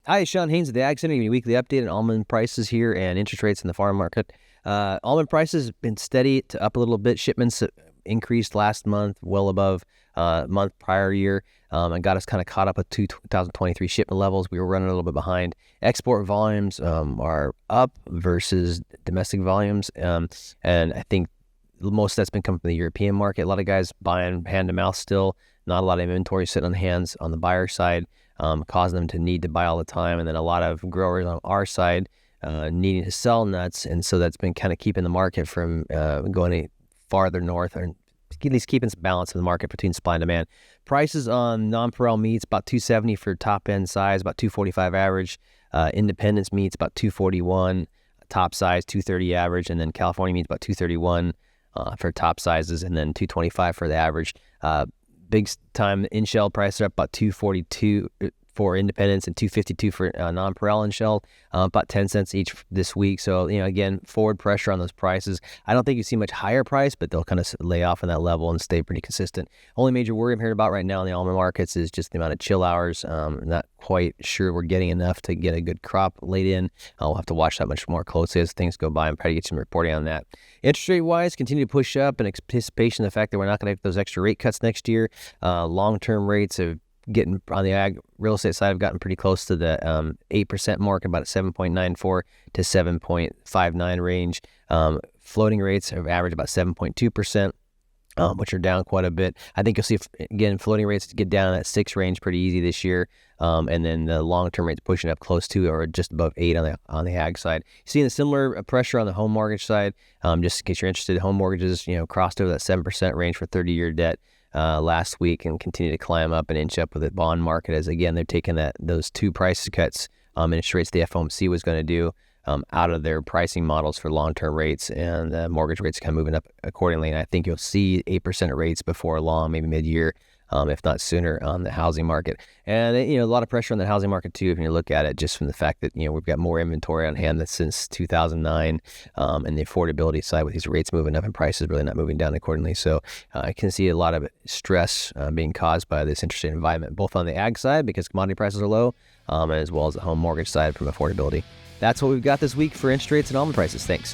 Hi, Sean Haynes at the Ag Center. Giving you a weekly update on almond prices here and interest rates in the farm market. Almond prices have been steady to up a little bit. Shipments increased last month, well above month prior year, and got us kind of caught up with 2023 shipment levels. We were running a little bit behind. Export volumes are up versus domestic volumes, and I think most of that's been coming from the European market. A lot of guys buying hand to mouth still. Not a lot of inventory sitting on the hands on the buyer side, causing them to need to buy all the time. And then a lot of growers on our side needing to sell nuts. And so that's been kind of keeping the market from going any farther north, or at least keeping some balance in the market between supply and demand. Prices on nonpareil meats, about $270 for top end size, about $245 average. Independence meats, about $241, top size, $230 average. And then California meats, about $231 for top sizes, and then $225 for the average. Big time in-shell prices are up about $242 for independents and $252 for nonpareil in-shell, about 10 cents each this week. So, again, forward pressure on those prices. I don't think you see much higher price, but they'll kind of lay off on that level and stay pretty consistent. Only major worry I'm hearing about right now in the almond markets is just the amount of chill hours. Not quite sure we're getting enough to get a good crop laid in. We'll have to watch that much more closely as things go by and try to get some reporting on that. Interest rate wise, continue to push up in anticipation of the fact that we're not going to have those extra rate cuts next year. Long-term rates have getting on the ag real estate side have gotten pretty close to the 8% mark, about a 7.94 to 7.59 range. Floating rates have averaged about 7.2%. Which are down quite a bit. I think you'll see, again, floating rates get down at 6 range pretty easy this year. And then the long-term rates pushing up close to or just above 8 on the ag side. Seeing a similar pressure on the home mortgage side. Just in case you're interested, home mortgages, crossed over that 7% range for 30-year debt last week and continue to climb up and inch up with the bond market as, again, they're taking those 2 price cuts interest rates the FOMC was going to do out of their pricing models for long-term rates, and mortgage rates kind of moving up accordingly. And I think you'll see 8% rates before long, maybe mid-year, if not sooner, on the housing market. And a lot of pressure on the housing market too, if you look at it, just from the fact that we've got more inventory on hand than since 2009, and the affordability side with these rates moving up and prices really not moving down accordingly. So I can see a lot of stress being caused by this interest rate environment, both on the ag side because commodity prices are low, as well as the home mortgage side from affordability. That's what we've got this week for interest rates and almond prices. Thanks.